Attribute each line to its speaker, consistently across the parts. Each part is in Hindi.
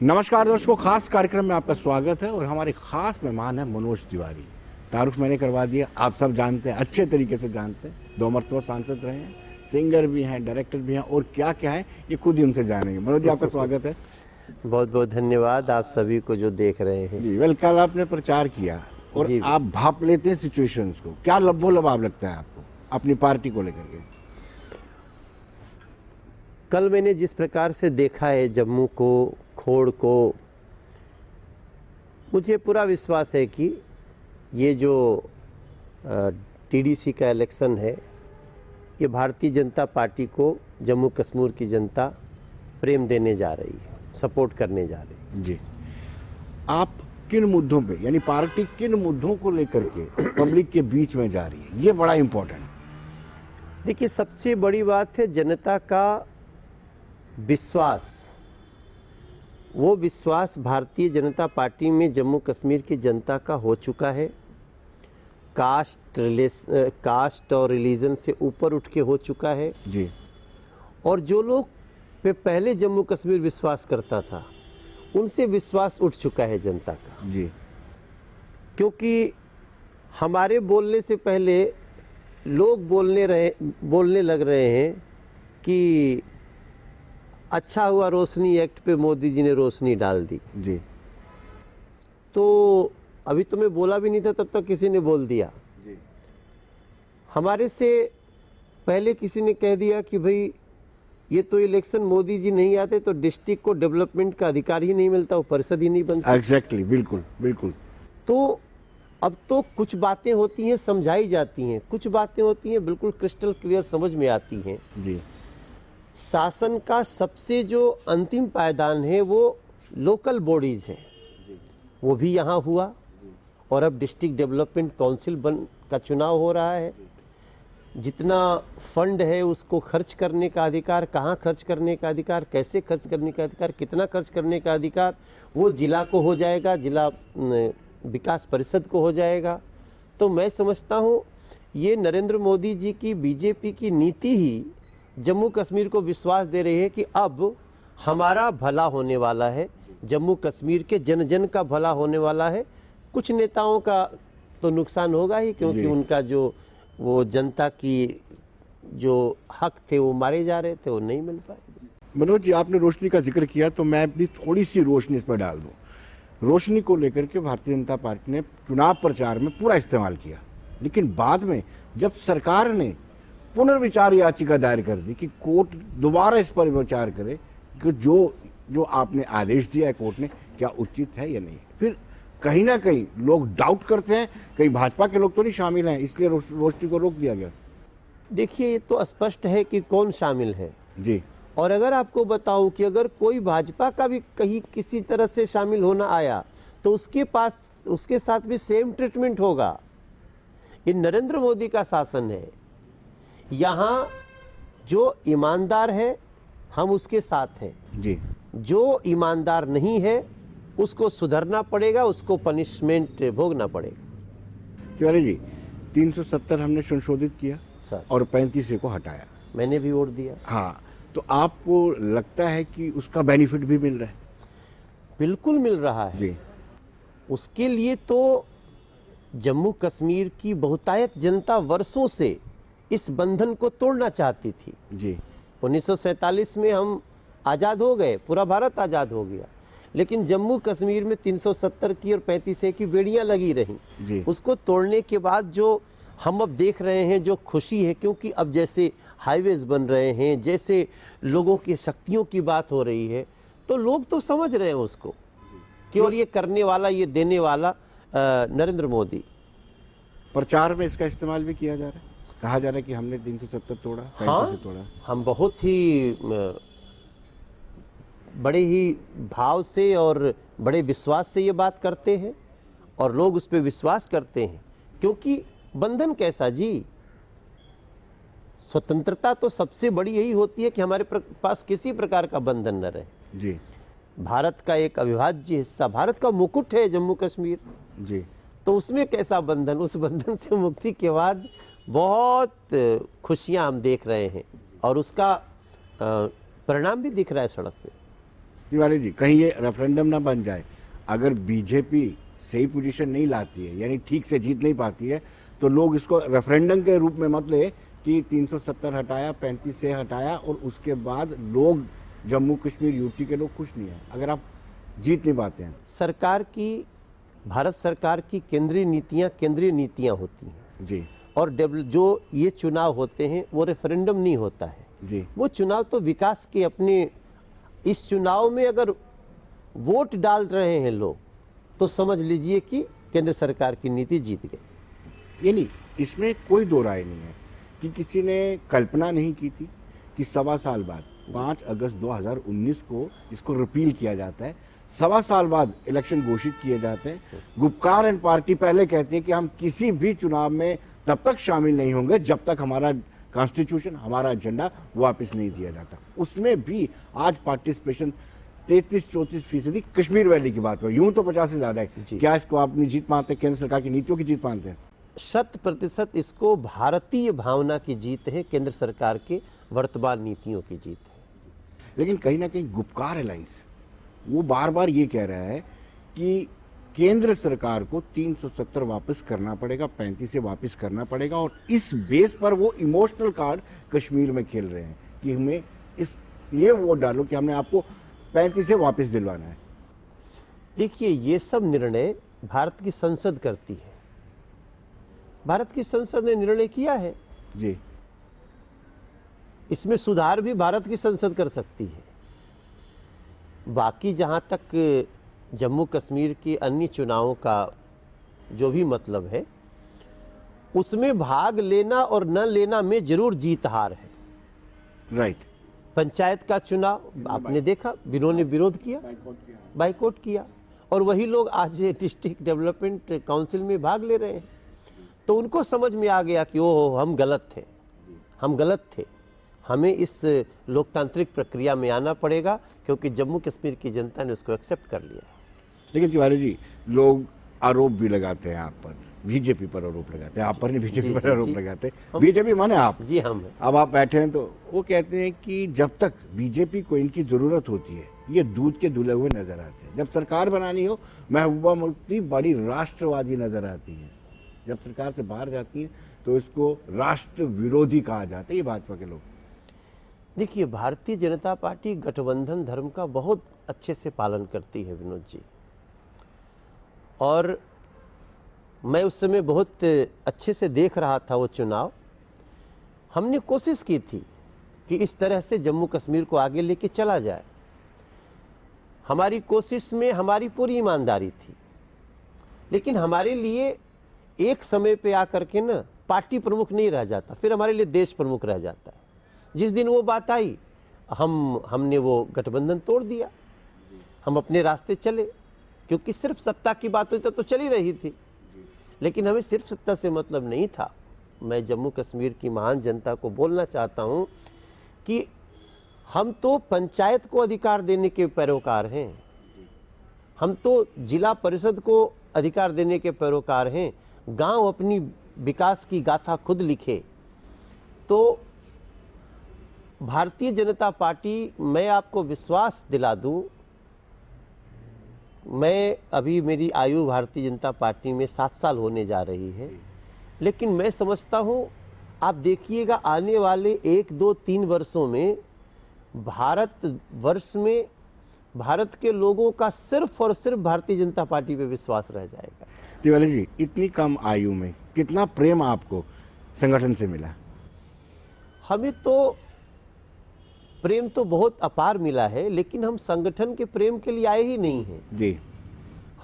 Speaker 1: नमस्कार दोस्तों, खास कार्यक्रम में आपका स्वागत है और हमारे खास मेहमान है मनोज तिवारी। तारुफ मैंने करवा दिया, आप सब जानते हैं, अच्छे तरीके से जानते हैं। 2 मरतबा सांसद रहे हैं, सिंगर भी हैं, डायरेक्टर भी हैं और क्या क्या है ये खुद ही उनसे जानेंगे। मनोज जी, आपका स्वागत है।
Speaker 2: बहुत बहुत धन्यवाद आप सभी को जो देख रहे हैं।
Speaker 1: जी वेल, कल आपने प्रचार किया और आप भाप लेते हैं सिचुएशंस को, क्या लबाब लगता है आपको अपनी पार्टी को लेकर के?
Speaker 2: कल मैंने जिस प्रकार से देखा है जम्मू को, खोड़ को, मुझे पूरा विश्वास है कि ये जो टीडीसी का इलेक्शन है, ये भारतीय जनता पार्टी को जम्मू कश्मीर की जनता प्रेम देने जा रही है, सपोर्ट करने जा रही है।
Speaker 1: जी, आप किन मुद्दों पे, यानी पार्टी किन मुद्दों को लेकर के पब्लिक के बीच में जा रही है, ये बड़ा इंपॉर्टेंट।
Speaker 2: देखिए, सबसे बड़ी बात है जनता का विश्वास। वो विश्वास भारतीय जनता पार्टी में जम्मू कश्मीर की जनता का हो चुका है। कास्ट और रिलीजन से ऊपर उठ के हो चुका है
Speaker 1: जी।
Speaker 2: और जो लोग पे पहले जम्मू कश्मीर विश्वास करता था, उनसे विश्वास उठ चुका है जनता का।
Speaker 1: जी,
Speaker 2: क्योंकि हमारे बोलने से पहले लोग बोलने लग रहे हैं कि अच्छा हुआ रोशनी एक्ट पे मोदी जी ने रोशनी डाल दी।
Speaker 1: जी।
Speaker 2: तो अभी तो मैं बोला भी नहीं था, तब तक किसी ने बोल दिया।
Speaker 1: जी।
Speaker 2: हमारे से पहले किसी ने कह दिया कि भाई ये तो इलेक्शन मोदी जी नहीं आते तो डिस्ट्रिक्ट को डेवलपमेंट का अधिकार ही नहीं मिलता, वो परिषद ही नहीं बन सकती।
Speaker 1: एग्जैक्टली, बिल्कुल बिल्कुल।
Speaker 2: तो अब तो कुछ बातें होती हैं समझाई जाती हैं, कुछ बातें होती हैं बिल्कुल क्रिस्टल क्लियर समझ में आती हैं।
Speaker 1: जी।
Speaker 2: शासन का सबसे जो अंतिम पायदान है वो लोकल बॉडीज है, वो भी यहाँ हुआ और अब डिस्ट्रिक्ट डेवलपमेंट काउंसिल का चुनाव हो रहा है। जितना फंड है उसको खर्च करने का अधिकार, कहाँ खर्च करने का अधिकार, कैसे खर्च करने का अधिकार, कितना खर्च करने का अधिकार, वो जिला को हो जाएगा, जिला विकास परिषद को हो जाएगा। तो मैं समझता हूँ ये नरेंद्र मोदी जी की बीजेपी की नीति ही जम्मू कश्मीर को विश्वास दे रही है कि अब हमारा भला होने वाला है, जम्मू कश्मीर के जन जन का भला होने वाला है। कुछ नेताओं का तो नुकसान होगा ही, क्योंकि उनका जो वो जनता की जो हक थे वो मारे जा रहे थे, वो नहीं मिल पाए।
Speaker 1: मनोज जी, आपने रोशनी का जिक्र किया तो मैं भी थोड़ी सी रोशनी इस पर डाल दूं। रोशनी को लेकर के भारतीय जनता पार्टी ने चुनाव प्रचार में पूरा इस्तेमाल किया, लेकिन बाद में जब सरकार ने पुनर्विचार याचिका दायर कर दी कि कोर्ट दोबारा इस पर विचार करे कि जो आपने आदेश दिया है कोर्ट ने, क्या उचित है या नहीं, फिर कहीं ना कहीं लोग डाउट करते हैं, कहीं भाजपा के लोग तो नहीं शामिल हैं, इसलिए रोशनी को रोक दिया गया।
Speaker 2: देखिए, ये तो स्पष्ट है कि कौन शामिल है।
Speaker 1: जी।
Speaker 2: और अगर आपको बताऊं कि अगर कोई भाजपा का भी कहीं किसी तरह से शामिल होना आया तो उसके साथ भी सेम ट्रीटमेंट होगा। ये नरेंद्र मोदी का शासन है, यहाँ जो ईमानदार है हम उसके साथ हैं
Speaker 1: जी।
Speaker 2: जो ईमानदार नहीं है उसको सुधरना पड़ेगा, उसको पनिशमेंट भोगना पड़ेगा।
Speaker 1: तिवारी जी, 370 हमने संशोधित किया
Speaker 2: सर,
Speaker 1: और 35 को हटाया,
Speaker 2: मैंने भी वोट दिया।
Speaker 1: हाँ, तो आपको लगता है कि उसका बेनिफिट भी मिल रहा है?
Speaker 2: बिल्कुल मिल रहा है
Speaker 1: जी।
Speaker 2: उसके लिए तो जम्मू कश्मीर की बहुतायत जनता वर्षों से इस बंधन को तोड़ना चाहती थी।
Speaker 1: जी।
Speaker 2: 1947 में हम आज़ाद हो गए, पूरा भारत आज़ाद हो गया, लेकिन जम्मू कश्मीर में 370 की और 35 की बेड़ियां लगी रहीं। उसको तोड़ने के बाद जो हम अब देख रहे हैं, जो खुशी है, क्योंकि अब जैसे हाईवेज बन रहे हैं, जैसे लोगों की शक्तियों की बात हो रही है, तो लोग तो समझ रहे हैं उसको कि और ये करने वाला, ये देने वाला नरेंद्र मोदी।
Speaker 1: प्रचार में इसका इस्तेमाल भी किया जा रहा है, कहा जा रहा है कि हमने 370 तोड़ा, 35 तोड़ा।
Speaker 2: हम बहुत ही बड़े ही भाव से और बड़े विश्वास से ये बात करते हैं और लोग उस पर विश्वास करते हैं, क्योंकि बंधन कैसा जी, स्वतंत्रता तो सबसे बड़ी यही होती है कि हमारे पास किसी प्रकार का बंधन न रहे।
Speaker 1: जी।
Speaker 2: भारत का एक अविभाज्य हिस्सा, भारत का मुकुट है जम्मू कश्मीर
Speaker 1: जी।
Speaker 2: तो उसमें कैसा बंधन, उस बंधन से मुक्ति के बाद बहुत खुशियां हम देख रहे हैं और उसका परिणाम भी दिख रहा है सड़क पे।
Speaker 1: तिवारी जी, कहीं ये रेफरेंडम ना बन जाए, अगर बीजेपी सही पोजीशन नहीं लाती है, यानी ठीक से जीत नहीं पाती है, तो लोग इसको रेफरेंडम के रूप में मत ले कि 370 हटाया, 35 से हटाया और उसके बाद लोग जम्मू कश्मीर यूटी के लोग खुश नहीं है अगर आप जीत नहीं पाते हैं।
Speaker 2: सरकार की, भारत सरकार की केंद्रीय नीतियां होती हैं
Speaker 1: जी
Speaker 2: और जो ये चुनाव होते हैं वो रेफरेंडम नहीं होता है
Speaker 1: जी।
Speaker 2: वो चुनाव तो विकास के अपने, इस चुनाव में अगर वोट डाल रहे हैं लोग तो समझ लीजिए कि केंद्र सरकार की नीति जीत गई।
Speaker 1: ये नहीं, इसमें कोई दो राय नहीं है कि किसी ने कल्पना नहीं की थी कि 1.25 साल बाद 5 अगस्त 2019 को इसको रिपील किया जाता है, 1.25 साल बाद इलेक्शन घोषित किए जाते हैं। गुपकार एंड पार्टी पहले कहती है कि हम किसी भी चुनाव में तब तक शामिल नहीं होंगे जब तक हमारा कॉन्स्टिट्यूशन, हमारा एजेंडा वापस नहीं दिया जाता। उसमें भी आज पार्टिसिपेशन 33-34% कश्मीर वैली की बात हो, यूं तो 50 से ज्यादा है। क्या इसको आप अपनी जीत मानते हैं, केंद्र सरकार की नीतियों की जीत मानते हैं?
Speaker 2: 100% इसको भारतीय भावना की जीत है, केंद्र सरकार के वर्तमान नीतियों की जीत है।
Speaker 1: लेकिन कहीं ना कहीं गुपकार अलायंस वो बार बार ये कह रहा है कि केंद्र सरकार को 370 वापस करना पड़ेगा, 35 से वापस करना पड़ेगा, और इस बेस पर वो इमोशनल कार्ड कश्मीर में खेल रहे हैं कि हमें इस ये वोट डालो कि हमने आपको 35 से वापस दिलवाना है।
Speaker 2: देखिए, ये सब निर्णय भारत की संसद करती है। भारत की संसद ने निर्णय किया है
Speaker 1: जी,
Speaker 2: इसमें सुधार भी भारत की संसद कर सकती है। बाकी जहां तक जम्मू कश्मीर के अन्य चुनावों का जो भी मतलब है, उसमें भाग लेना और न लेना में जरूर जीत हार है।
Speaker 1: राइट।
Speaker 2: पंचायत का चुनाव आपने देखा, जिन्होंने विरोध किया, बाइकआउट किया, और वही लोग आज डिस्ट्रिक्ट डेवलपमेंट काउंसिल में भाग ले रहे हैं। तो उनको समझ में आ गया कि ओ हम गलत थे, हम गलत थे, हमें इस लोकतांत्रिक प्रक्रिया में आना पड़ेगा, क्योंकि जम्मू कश्मीर की जनता ने उसको एक्सेप्ट कर लिया।
Speaker 1: लेकिन तिवारी जी, लोग आरोप भी लगाते हैं आप पर, बीजेपी पर आरोप लगाते हैं, आप पर नहीं, बीजेपी पर आरोप लगाते हैं। बीजेपी माने आप
Speaker 2: जी, हम हैं।
Speaker 1: अब आप बैठे हैं तो वो कहते हैं कि जब तक बीजेपी को इनकी जरूरत होती है ये दूध के धुले हुए नजर आते हैं। जब सरकार बनानी हो महबूबा मुफ्ती बड़ी राष्ट्रवादी नजर आती है, जब सरकार से बाहर जाती है तो इसको राष्ट्र विरोधी कहा जाता है। ये भाजपा के लोग,
Speaker 2: देखिए, भारतीय जनता पार्टी गठबंधन धर्म का बहुत अच्छे से पालन करती है विनोद जी, और मैं उस समय बहुत अच्छे से देख रहा था वो चुनाव। हमने कोशिश की थी कि इस तरह से जम्मू कश्मीर को आगे लेके चला जाए। हमारी कोशिश में हमारी पूरी ईमानदारी थी, लेकिन हमारे लिए एक समय पे आकर के ना पार्टी प्रमुख नहीं रह जाता, फिर हमारे लिए देश प्रमुख रह जाता है। जिस दिन वो बात आई, हमने वो गठबंधन तोड़ दिया, हम अपने रास्ते चले, क्योंकि सिर्फ सत्ता की बात हुई तो चली रही थी, लेकिन हमें सिर्फ सत्ता से मतलब नहीं था। मैं जम्मू कश्मीर की महान जनता को बोलना चाहता हूं कि हम तो पंचायत को अधिकार देने के पैरोकार हैं, हम तो जिला परिषद को अधिकार देने के पैरोकार हैं। गांव अपनी विकास की गाथा खुद लिखे। तो भारतीय जनता पार्टी, मैं आपको विश्वास दिला दूं, मैं अभी मेरी आयु भारतीय जनता पार्टी में 7 साल होने जा रही है, लेकिन मैं समझता हूं, आप देखिएगा आने वाले 1, 2, 3 वर्षों में भारत वर्ष में भारत के लोगों का सिर्फ और सिर्फ भारतीय जनता पार्टी पे विश्वास रह जाएगा।
Speaker 1: तिवारी जी, इतनी कम आयु में कितना प्रेम आपको संगठन से मिला?
Speaker 2: हमें तो प्रेम तो बहुत अपार मिला है, लेकिन हम संगठन के प्रेम के लिए आए ही नहीं हैं
Speaker 1: जी।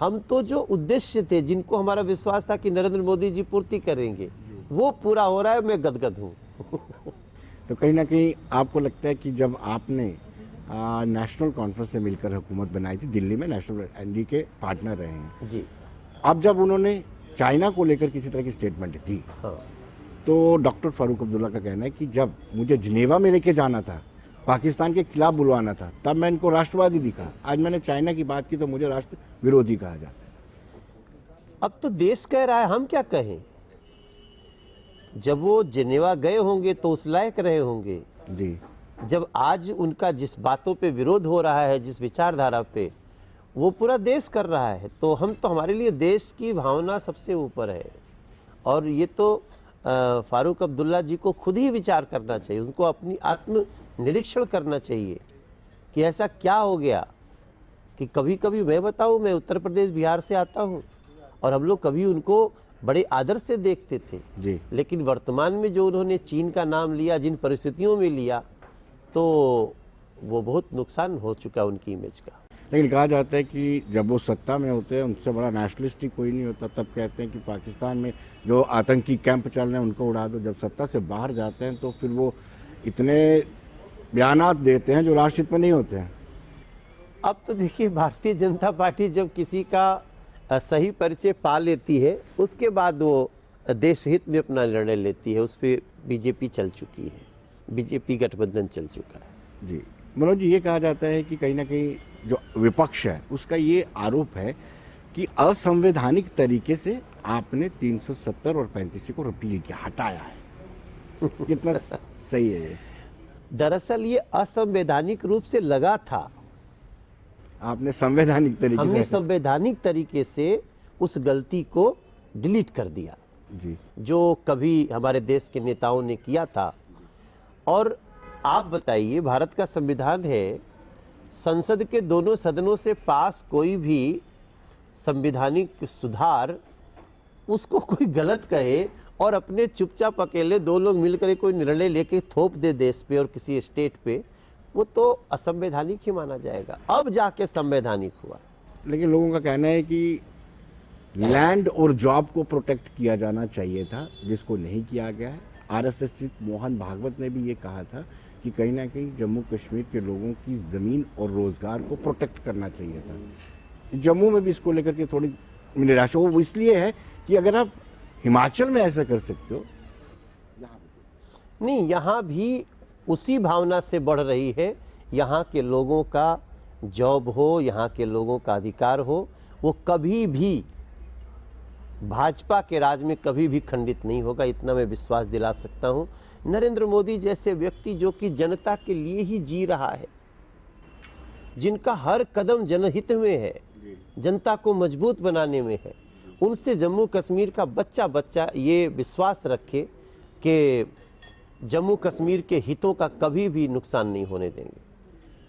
Speaker 2: हम तो जो उद्देश्य थे, जिनको हमारा विश्वास था कि नरेंद्र मोदी जी पूर्ति करेंगे, वो पूरा हो रहा है। मैं गदगद हूँ।
Speaker 1: तो कहीं ना कहीं आपको लगता है कि जब आपने नेशनल कॉन्फ्रेंस से मिलकर हुकूमत बनाई थी दिल्ली में, नेशनल एनडी के पार्टनर रहे हैं
Speaker 2: जी,
Speaker 1: अब जब उन्होंने चाइना को लेकर किसी तरह की स्टेटमेंट दी,
Speaker 2: हाँ,
Speaker 1: तो डॉक्टर फारूक अब्दुल्ला का कहना है कि जब मुझे जिनेवा में लेके जाना था, पाकिस्तान के खिलाफ बुलवाना था, तब मैं इनको राष्ट्रवादी दिखा, आज मैंने चाइना की बात की तो मुझे राष्ट्र विरोधी कहा जाता है।
Speaker 2: अब तो देश कह रहा है, हम क्या कहें। जब वो जिनेवा गए होंगे तो उस लायक रहे होंगे।
Speaker 1: जी।
Speaker 2: जब आज उनका जिस बातों पे विरोध हो रहा है, जिस विचारधारा पे, वो पूरा देश कर रहा है, तो हमारे लिए देश की भावना सबसे ऊपर है। और ये तो फारूक अब्दुल्ला जी को खुद ही विचार करना चाहिए, उनको अपनी आत्म निरीक्षण करना चाहिए कि ऐसा क्या हो गया कि कभी कभी मैं बताऊं, मैं उत्तर प्रदेश बिहार से आता हूं और हम लोग कभी उनको बड़े आदर से देखते थे
Speaker 1: जी।
Speaker 2: लेकिन वर्तमान में जो उन्होंने चीन का नाम लिया, जिन परिस्थितियों में लिया, तो वो बहुत नुकसान हो चुका उनकी इमेज का।
Speaker 1: लेकिन कहा जाता है कि जब वो सत्ता में होते हैं उनसे बड़ा नेशनलिस्ट ही कोई नहीं होता। तब कहते हैं कि पाकिस्तान में जो आतंकी कैंप चल रहे हैं उनको उड़ा दो। जब सत्ता से बाहर जाते हैं तो फिर वो इतने बयानात देते हैं जो राष्ट्रहित में नहीं होते हैं।
Speaker 2: अब तो देखिए, भारतीय जनता पार्टी जब किसी का सही परिचय पा लेती है, उसके बाद वो देश हित में अपना निर्णय लेती है। उस पर बीजेपी चल चुकी है, बीजेपी गठबंधन चल चुका है।
Speaker 1: जी मनोज जी, ये कहा जाता है कि कहीं ना कहीं जो विपक्ष है उसका ये आरोप है कि असंवैधानिक तरीके से आपने 370 और 35 को रिपील किया, हटाया है। कितना सही है ये?
Speaker 2: दरअसल ये असंवैधानिक रूप से लगा था,
Speaker 1: आपने संवैधानिक तरीके
Speaker 2: हमने
Speaker 1: से
Speaker 2: संवैधानिक तरीके से उस गलती को डिलीट कर दिया
Speaker 1: जी,
Speaker 2: जो कभी हमारे देश के नेताओं ने किया था। और आप बताइए, भारत का संविधान है, संसद के दोनों सदनों से पास कोई भी संवैधानिक सुधार, उसको कोई गलत कहे और अपने चुपचाप अकेले दो लोग मिलकर कोई निर्णय लेके थोप दे देश पे और किसी स्टेट पे, वो तो असंवैधानिक ही माना जाएगा। अब जाके संवैधानिक हुआ।
Speaker 1: लेकिन लोगों का कहना है कि लैंड और जॉब को प्रोटेक्ट किया जाना चाहिए था, जिसको नहीं किया गया है। आरएसएस चीफ मोहन भागवत ने भी ये कहा था कि कहीं ना कहीं जम्मू कश्मीर के लोगों की जमीन और रोजगार को प्रोटेक्ट करना चाहिए था। जम्मू में भी इसको लेकर के थोड़ी निराशा वो इसलिए है कि अगर आप हिमाचल में ऐसा कर सकते हो,
Speaker 2: नहीं, यहाँ भी उसी भावना से बढ़ रही है। यहाँ के लोगों का जॉब हो, यहाँ के लोगों का अधिकार हो, वो कभी भी भाजपा के राज में कभी भी खंडित नहीं होगा, इतना मैं विश्वास दिला सकता हूँ। नरेंद्र मोदी जैसे व्यक्ति जो कि जनता के लिए ही जी रहा है, जिनका हर कदम जनहित में है, जनता को मजबूत बनाने में है, उनसे जम्मू कश्मीर का बच्चा बच्चा ये विश्वास रखे कि जम्मू कश्मीर के हितों का कभी भी नुकसान नहीं होने देंगे।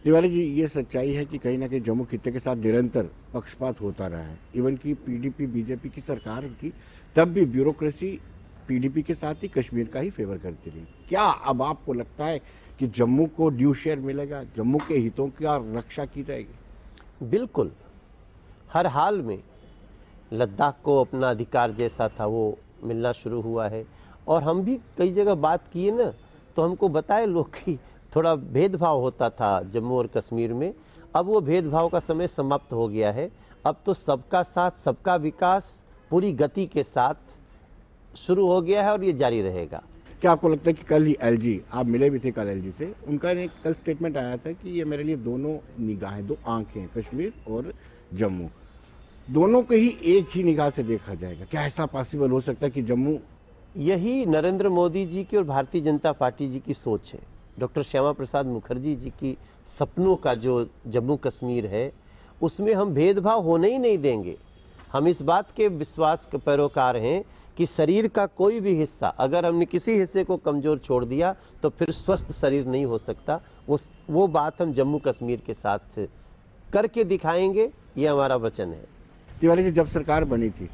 Speaker 1: तिवारी जी, ये सच्चाई है कि कहीं ना कहीं जम्मू खित्ते के साथ निरंतर पक्षपात होता रहा है। इवन की पीडीपी बीजेपी की सरकार थी, तब भी ब्यूरोक्रेसी पीडीपी के साथ ही कश्मीर का ही फेवर करती रही। क्या अब आपको लगता है कि जम्मू को ड्यू शेयर मिलेगा, जम्मू के हितों की रक्षा की जाएगी?
Speaker 2: बिल्कुल, हर हाल में लद्दाख को अपना अधिकार जैसा था वो मिलना शुरू हुआ है। और हम भी कई जगह बात किए ना, तो हमको बताए लोग कि थोड़ा भेदभाव होता था जम्मू और कश्मीर में। अब वो भेदभाव का समय समाप्त हो गया है। अब तो सबका साथ सबका विकास पूरी गति के साथ शुरू हो गया है और ये जारी रहेगा।
Speaker 1: क्या आपको लगता है कि कल ही एलजी, आप मिले भी थे कल एलजी से, उनका एक कल स्टेटमेंट आया था कि ये मेरे लिए दोनों निगाहें, दो आंखें हैं, कश्मीर और जम्मू, दोनों को ही एक ही निगाह से देखा जाएगा। क्या ऐसा पॉसिबल हो सकता है कि जम्मू?
Speaker 2: यही नरेंद्र मोदी जी की और भारतीय जनता पार्टी जी की सोच है। डॉक्टर श्यामा प्रसाद मुखर्जी जी की सपनों का जो जम्मू कश्मीर है, उसमें हम भेदभाव होने ही नहीं देंगे। हम इस बात के विश्वास के पैरोकार हैं कि शरीर का कोई भी हिस्सा, अगर हमने किसी हिस्से को कमजोर छोड़ दिया तो फिर स्वस्थ शरीर नहीं हो सकता। वो बात हम जम्मू कश्मीर के साथ करके दिखाएंगे, ये हमारा वचन है।
Speaker 1: तिवारी जी, जब सरकार बनी थी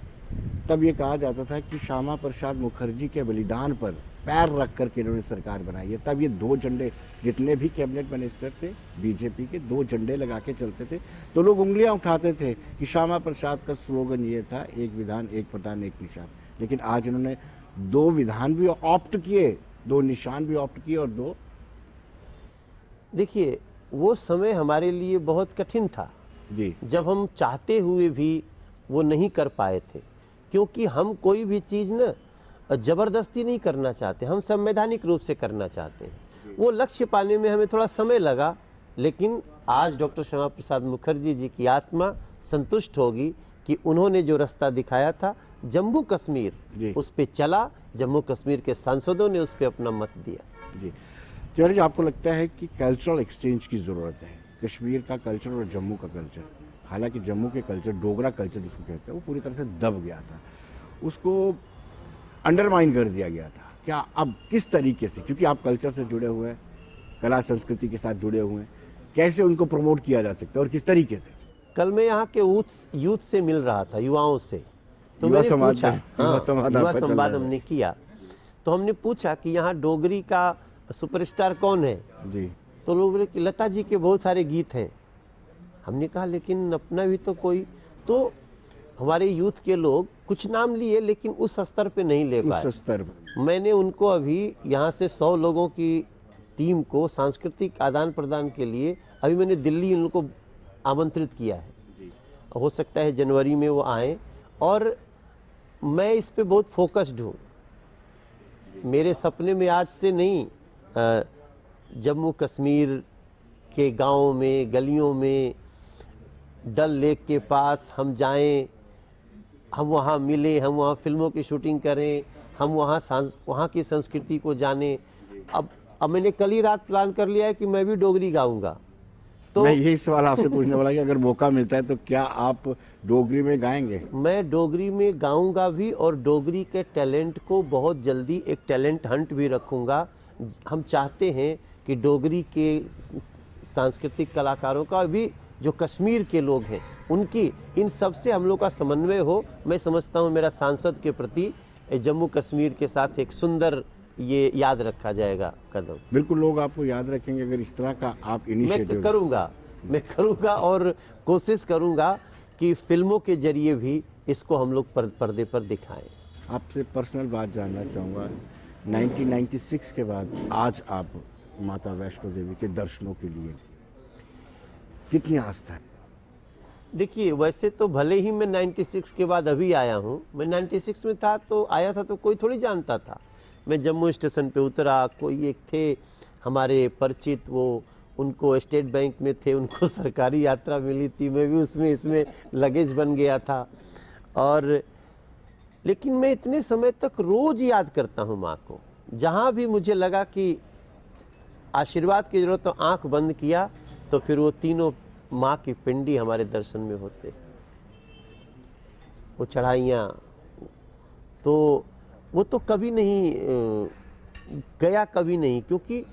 Speaker 1: तब ये कहा जाता था कि श्यामा प्रसाद मुखर्जी के बलिदान पर पैर रख करके इन्होंने सरकार बनाई है। तब ये दो झंडे, जितने भी कैबिनेट मिनिस्टर थे बीजेपी के, दो झंडे लगा के चलते थे, तो लोग उंगलियां उठाते थे कि श्यामा प्रसाद का स्लोगन ये था, एक विधान एक प्रधान एक निशान। लेकिन आज इन्होंने दो विधान भी ऑप्ट किए, दो निशान भी ऑप्ट किए और दो।
Speaker 2: देखिए, वो समय हमारे लिए बहुत कठिन था
Speaker 1: जी,
Speaker 2: जब हम चाहते हुए भी वो नहीं कर पाए थे, क्योंकि हम कोई भी चीज ना जबरदस्ती नहीं करना चाहते, हम संवैधानिक रूप से करना चाहते हैं। वो लक्ष्य पाने में हमें थोड़ा समय लगा, लेकिन आज डॉक्टर श्यामा प्रसाद मुखर्जी जी की आत्मा संतुष्ट होगी कि उन्होंने जो रास्ता दिखाया था जम्मू कश्मीर, उस पे चला। जम्मू कश्मीर के सांसदों ने उस पे अपना मत दिया।
Speaker 1: जी। तिवारी जी, आपको लगता है कि कल्चरल एक्सचेंज की जरूरत है? कश्मीर का कल्चर और जम्मू का कल्चर, हालांकि जम्मू के कल्चर, डोगरा कल्चर जिसको कहते हैं, वो पूरी तरह से दब गया था, उसको अंडरमाइन कर दिया गया था। क्या अब किस तरीके से, क्योंकि आप कल्चर से जुड़े हुए हैं, कला संस्कृति के साथ जुड़े हुए हैं, कैसे उनको प्रमोट किया जा सकता है और किस तरीके से?
Speaker 2: कल मैं यहाँ के यूथ से मिल रहा था, युवाओं से, तो
Speaker 1: युवा
Speaker 2: मैंने
Speaker 1: संवाद
Speaker 2: पूछा,
Speaker 1: युवा संवाद
Speaker 2: युवा
Speaker 1: आपका चल
Speaker 2: संवाद
Speaker 1: रहा है।
Speaker 2: हमने किया, तो हमने पूछा कि यहाँ डोगरी का सुपरस्टार कौन है?
Speaker 1: जी,
Speaker 2: तो लोग बोले कि लता जी के बहुत सारे गीत हैं। हमने कहा लेकिन अपना भी तो कोई, तो हमारे यूथ के लोग कुछ नाम लिए लेकिन उस स्तर पे नहीं ले पाए।
Speaker 1: उस स्तर पर
Speaker 2: मैंने उनको अभी यहाँ से 100 लोगों की टीम को सांस्कृतिक आदान प्रदान के लिए अभी मैंने दिल्ली उनको आमंत्रित किया है। हो सकता है जनवरी में वो आए, और मैं इस पे बहुत फोकस्ड हूँ। मेरे सपने में आज से नहीं, जम्मू कश्मीर के गांवों में, गलियों में, डल लेक के पास हम जाएं, हम वहाँ मिलें, हम वहाँ फिल्मों की शूटिंग करें, हम वहाँ की संस्कृति को जानें। अब मैंने कल ही रात प्लान कर लिया है कि मैं भी डोगरी गाऊंगा। तो
Speaker 1: मैं यही सवाल आपसे पूछने वाला कि अगर मौका मिलता है तो क्या आप डोगरी में गाएंगे?
Speaker 2: मैं डोगरी में गाऊंगा भी, और डोगरी के टैलेंट को बहुत जल्दी एक टैलेंट हंट भी रखूंगा। हम चाहते हैं कि डोगरी के सांस्कृतिक कलाकारों का भी, जो कश्मीर के लोग हैं उनकी, इन सब से हम लोग का समन्वय हो। मैं समझता हूँ मेरा सांसद के प्रति जम्मू कश्मीर के साथ एक सुंदर ये याद रखा जाएगा कदम।
Speaker 1: बिल्कुल, लोग आपको याद रखेंगे अगर इस तरह का आप इनिशिएटिव।
Speaker 2: मैं करूंगा और कोशिश करूंगा कि फिल्मों के जरिए भी इसको हम लोग पर्दे पर दिखाएं।
Speaker 1: आपसे पर्सनल बात जानना चाहूँगा, 1996 के बाद आज आप माता वैष्णो देवी के दर्शनों के लिए कितनी आस्था है?
Speaker 2: देखिए, वैसे तो भले ही मैं 96 के बाद अभी आया हूँ, मैं 96 में था तो आया था तो कोई थोड़ी जानता था। मैं जम्मू स्टेशन पे उतरा, कोई एक थे हमारे परिचित, वो उनको स्टेट बैंक में थे, उनको सरकारी यात्रा मिली थी, मैं भी उसमें इसमें लगेज बन गया था। और लेकिन मैं इतने समय तक रोज याद करता हूँ माँ को। जहाँ भी मुझे लगा कि आशीर्वाद की जरूरत, तो आंख बंद किया तो फिर वो तीनों माँ की पिंडी हमारे दर्शन में होते। वो चढ़ाइयाँ तो वो तो कभी नहीं गया, कभी नहीं, क्योंकि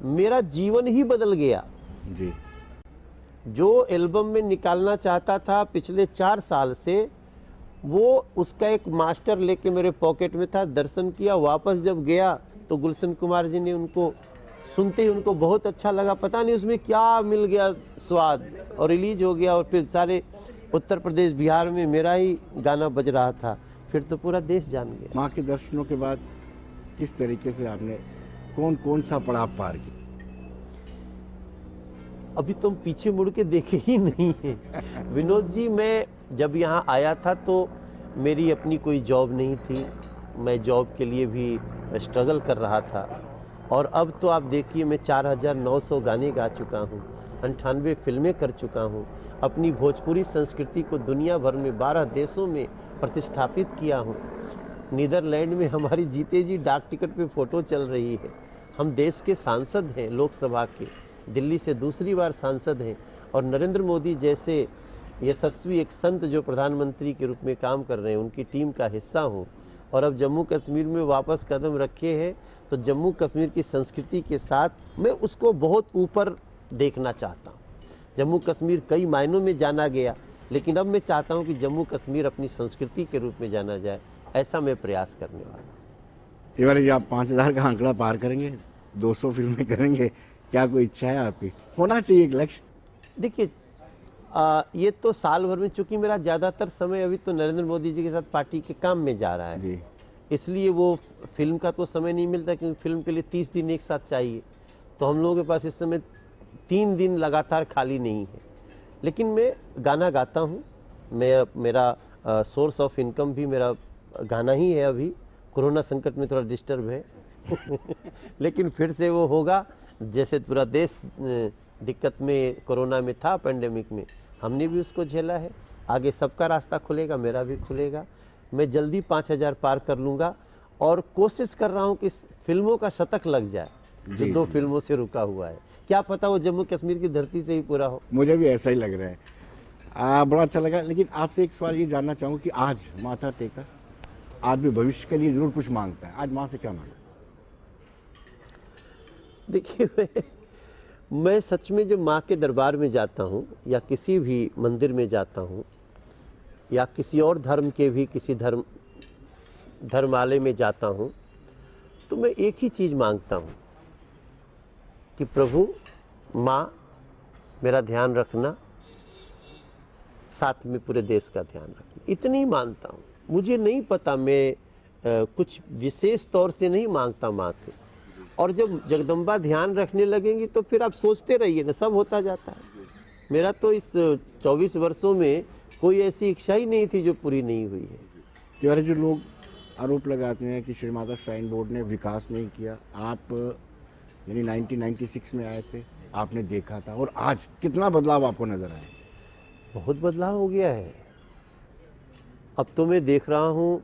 Speaker 2: मेरा जीवन ही बदल गया।
Speaker 1: जी,
Speaker 2: जो एल्बम में निकालना चाहता था पिछले 4 साल से, वो उसका एक मास्टर लेके मेरे पॉकेट में था। दर्शन किया, वापस जब गया तो गुलशन कुमार जी ने उनको सुनते ही उनको बहुत अच्छा लगा, पता नहीं उसमें क्या मिल गया स्वाद, और रिलीज हो गया। और फिर सारे उत्तर प्रदेश, बिहार में मेरा ही गाना बज रहा था, फिर तो पूरा देश जान गया।
Speaker 1: माँ के दर्शनों के बाद किस तरीके से आपने कौन कौन सा पड़ाव पार किया?
Speaker 2: अभी तुम पीछे मुड़ के देखे ही नहीं है विनोद जी। मैं जब यहाँ आया था तो मेरी अपनी कोई जॉब नहीं थी, मैं जॉब के लिए भी स्ट्रगल कर रहा था। और अब तो आप देखिए, मैं 4900 गाने गा चुका हूँ, 98 फिल्में कर चुका हूँ, अपनी भोजपुरी संस्कृति को दुनिया भर में 12 देशों में प्रतिष्ठापित किया हूँ। नीदरलैंड में हमारी जीते जी डाक टिकट पे फोटो चल रही है। हम देश के सांसद हैं, लोकसभा के, दिल्ली से दूसरी बार सांसद हैं, और नरेंद्र मोदी जैसे यशस्वी एक संत जो प्रधानमंत्री के रूप में काम कर रहे हैं, उनकी टीम का हिस्सा हूँ। और अब जम्मू कश्मीर में वापस कदम रखे हैं, तो जम्मू कश्मीर की संस्कृति के साथ मैं उसको बहुत ऊपर देखना चाहता हूँ। जम्मू कश्मीर कई मायनों में जाना गया, लेकिन अब मैं चाहता हूँ कि जम्मू कश्मीर अपनी संस्कृति के रूप में जाना जाए, ऐसा मैं प्रयास करने वाला हूँ।
Speaker 1: तिवारी जी, आप 5000 का आंकड़ा पार करेंगे, 200 फिल्में करेंगे, क्या कोई इच्छा है आपकी? होना चाहिए एक लक्ष्य।
Speaker 2: देखिए, ये तो साल भर में, चूंकि मेरा ज़्यादातर समय अभी तो नरेंद्र मोदी जी के साथ पार्टी के काम में जा रहा है
Speaker 1: जी,
Speaker 2: इसलिए वो फिल्म का तो समय नहीं मिलता, क्योंकि फिल्म के लिए 30 दिन एक साथ चाहिए। तो हम लोगों के पास इस समय 3 दिन लगातार खाली नहीं है। लेकिन मैं गाना गाता हूँ, मेरा सोर्स ऑफ इनकम भी मेरा गाना ही है। अभी कोरोना संकट में थोड़ा डिस्टर्ब है लेकिन फिर से वो होगा। जैसे पूरा देश दिक्कत में, कोरोना में था, पेंडेमिक में, हमने भी उसको झेला है। आगे सबका रास्ता खुलेगा, मेरा भी खुलेगा। मैं जल्दी 5000 पार कर लूँगा, और कोशिश कर रहा हूँ कि फिल्मों का शतक लग जाए। जो
Speaker 1: जी,
Speaker 2: 2
Speaker 1: जी।
Speaker 2: फिल्मों से रुका हुआ है। क्या पता वो जम्मू कश्मीर की धरती से ही पूरा हो।
Speaker 1: मुझे भी ऐसा ही लग रहा है। बड़ा अच्छा लगा, लेकिन आपसे एक सवाल ये जानना चाहूँगा कि आज माथा टेका, आदमी भविष्य के लिए जरूर कुछ मांगता है, आज माँ से क्या मांगा?
Speaker 2: देखिए मैं सच में जब माँ के दरबार में जाता हूँ या किसी भी मंदिर में जाता हूँ या किसी और धर्म के भी किसी धर्मालय में जाता हूँ, तो मैं एक ही चीज़ मांगता हूँ कि प्रभु माँ मेरा ध्यान रखना, साथ में पूरे देश का ध्यान रखना, इतनी ही मानता हूँ। मुझे नहीं पता, मैं कुछ विशेष तौर से नहीं मांगता माँ से। और जब जगदम्बा ध्यान रखने लगेंगी तो फिर आप सोचते रहिए ना, सब होता जाता है। मेरा तो इस 24 वर्षों में कोई ऐसी इच्छा ही नहीं थी जो पूरी नहीं हुई है।
Speaker 1: तिवारी जी, लोग आरोप लगाते हैं कि श्री माता श्राइन बोर्ड ने विकास नहीं किया। आप यानी 1996 में आए थे, आपने देखा था, और आज कितना बदलाव आपको नजर आया?
Speaker 2: बहुत बदलाव हो गया है। अब तो मैं देख रहा हूँ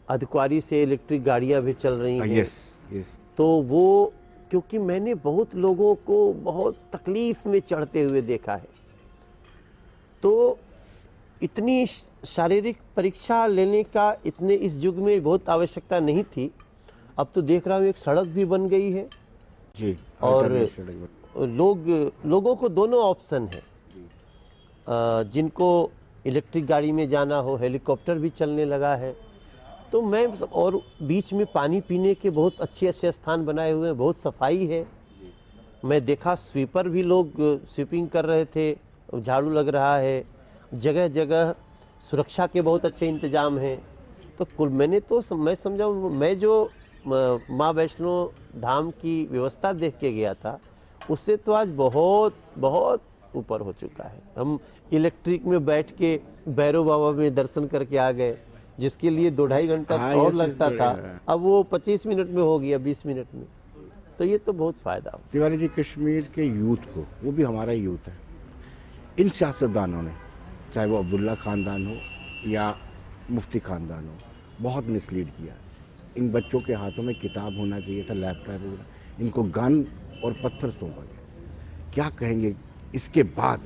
Speaker 2: अधिकारी से इलेक्ट्रिक गाड़ियाँ भी चल रही हैं।
Speaker 1: Yes yes.
Speaker 2: तो वो, क्योंकि मैंने बहुत लोगों को बहुत तकलीफ में चढ़ते हुए देखा है, तो इतनी शारीरिक परीक्षा लेने का इतने इस युग में बहुत आवश्यकता नहीं थी। अब तो देख रहा हूँ एक सड़क भी बन गई है
Speaker 1: जी,
Speaker 2: और
Speaker 1: alternate सड़क।
Speaker 2: लोगों को दोनों ऑप्शन है। जिनको इलेक्ट्रिक गाड़ी में जाना हो, हेलीकॉप्टर भी चलने लगा है। तो मैं, और बीच में पानी पीने के बहुत अच्छे अच्छे स्थान बनाए हुए हैं, बहुत सफाई है। मैं देखा स्वीपर भी लोग स्वीपिंग कर रहे थे, झाड़ू लग रहा है, जगह जगह सुरक्षा के बहुत अच्छे इंतजाम हैं। तो कुल मैंने तो मैं समझा, मैं जो माँ वैष्णो धाम की व्यवस्था देख के गया था, उससे तो आज बहुत बहुत ऊपर हो चुका है। हम इलेक्ट्रिक में बैठ के भैरव बाबा में दर्शन करके आ गए, जिसके लिए 2-2.5 घंटा
Speaker 1: हाँ,
Speaker 2: और
Speaker 1: ये
Speaker 2: लगता
Speaker 1: चीज़
Speaker 2: था,
Speaker 1: तो है।
Speaker 2: अब वो 25 मिनट में हो गया, 20 मिनट में। तो ये तो बहुत फायदा हो।
Speaker 1: तिवारी जी, कश्मीर के यूथ को, वो भी हमारा यूथ है, इन सियासतदानों ने, चाहे वो अब्दुल्ला खानदान हो या मुफ्ती खानदान हो, बहुत मिसलीड किया। इन बच्चों के हाथों में किताब होना चाहिए था, लैपटॉप होना, इनको गन और पत्थर सौंपा गया। क्या कहेंगे, इसके बाद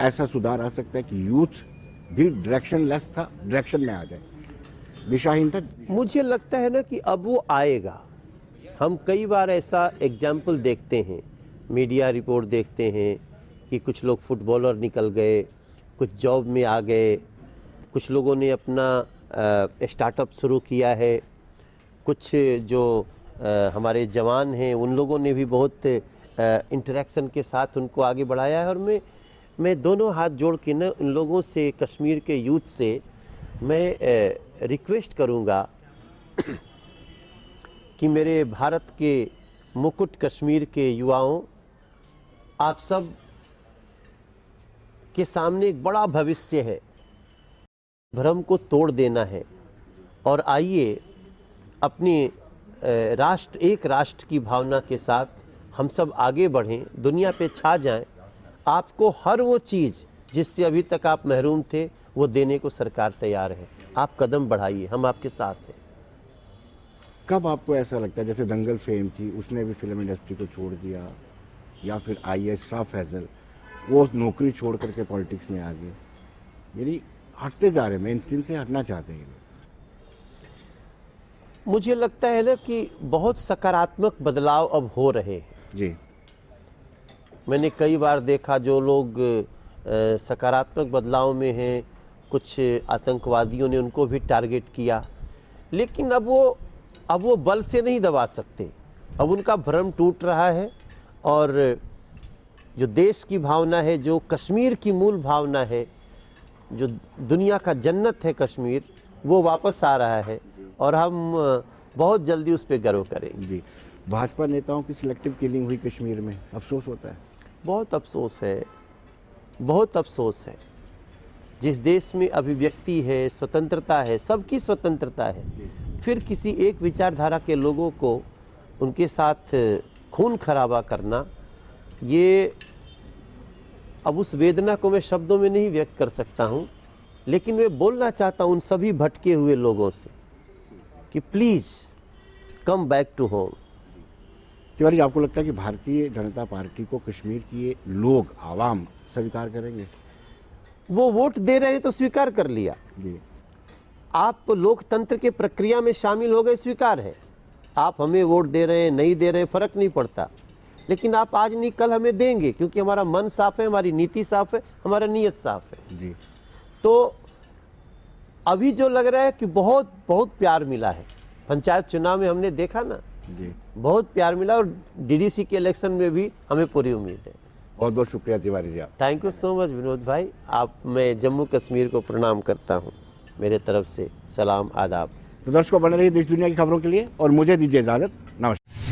Speaker 1: ऐसा सुधार आ सकता है कि यूथ भी डायरेक्शन लेस था, डायरेक्शन में आ जाए, दिशाहीन था?
Speaker 2: मुझे लगता है ना कि अब वो आएगा। हम कई बार ऐसा एग्जाम्पल देखते हैं, मीडिया रिपोर्ट देखते हैं कि कुछ लोग फुटबॉलर निकल गए, कुछ जॉब में आ गए, कुछ लोगों ने अपना स्टार्टअप शुरू किया है, कुछ जो हमारे जवान हैं उन लोगों ने भी बहुत इंटरेक्शन के साथ उनको आगे बढ़ाया है। और मैं दोनों हाथ जोड़ के ना उन लोगों से, कश्मीर के यूथ से मैं रिक्वेस्ट करूंगा कि मेरे भारत के मुकुट कश्मीर के युवाओं, आप सब के सामने एक बड़ा भविष्य है, भ्रम को तोड़ देना है और आइए अपनी एक राष्ट्र की भावना के साथ हम सब आगे बढ़ें, दुनिया पे छा जाएं। आपको हर वो चीज़ जिससे अभी तक आप महरूम थे वो देने को सरकार तैयार है। आप कदम बढ़ाइए, हम आपके साथ हैं।
Speaker 1: कब आपको ऐसा लगता है, जैसे दंगल फेम थी, उसने भी फिल्म इंडस्ट्री को छोड़ दिया, या फिर आईएएस शाह फैजल, वो नौकरी छोड़ करके पॉलिटिक्स में आ गए, यानी हटते जा रहे हैं, मेन स्ट्रीम से हटना चाहते हैं?
Speaker 2: मुझे लगता है ना कि बहुत सकारात्मक बदलाव अब हो रहे हैं।
Speaker 1: जी।
Speaker 2: मैंने कई बार देखा जो लोग सकारात्मक बदलाव में हैं, कुछ आतंकवादियों ने उनको भी टारगेट किया, लेकिन अब वो बल से नहीं दबा सकते। अब उनका भ्रम टूट रहा है और जो देश की भावना है, जो कश्मीर की मूल भावना है, जो दुनिया का जन्नत है कश्मीर, वो वापस आ रहा है और हम बहुत जल्दी उस पर गर्व करेंगे।
Speaker 1: जी। भाजपा नेताओं की सिलेक्टिव किलिंग हुई कश्मीर में, अफसोस होता है?
Speaker 2: बहुत अफसोस है, बहुत अफसोस है। जिस देश में अभिव्यक्ति है, स्वतंत्रता है, सबकी स्वतंत्रता है, फिर किसी एक विचारधारा के लोगों को उनके साथ खून खराबा करना, ये अब उस वेदना को मैं शब्दों में नहीं व्यक्त कर सकता हूँ, लेकिन मैं बोलना चाहता हूँ उन सभी भटके हुए लोगों से कि please come back to home.
Speaker 1: Tiwari ji, आपको लगता है कि भारतीय जनता पार्टी को कश्मीर की ये लोग, आवाम स्वीकार करेंगे?
Speaker 2: वो वोट दे रहे हैं तो स्वीकार कर लिया।
Speaker 1: जी
Speaker 2: आप लोकतंत्र के प्रक्रिया में शामिल हो गए, स्वीकार है। आप हमें वोट दे रहे हैं, नहीं दे रहे हैं, फर्क नहीं पड़ता, लेकिन आप आज नहीं कल हमें देंगे, क्योंकि हमारा मन साफ है, हमारी नीति साफ है, हमारा नीयत साफ है।
Speaker 1: जी
Speaker 2: तो अभी जो लग रहा है कि बहुत बहुत प्यार मिला है, पंचायत चुनाव में हमने देखा ना,
Speaker 1: जी,
Speaker 2: बहुत प्यार मिला, और डीडीसी के इलेक्शन में भी हमें पूरी उम्मीद है।
Speaker 1: बहुत बहुत शुक्रिया तिवारी जी। आप
Speaker 2: thank you so much Vinod भाई। मैं जम्मू कश्मीर को प्रणाम करता हूँ, मेरे तरफ से सलाम, आदाब।
Speaker 1: तो दर्शकों, बने रहिए देश दुनिया की खबरों के लिए और मुझे दीजिए इजाजत। नमस्कार।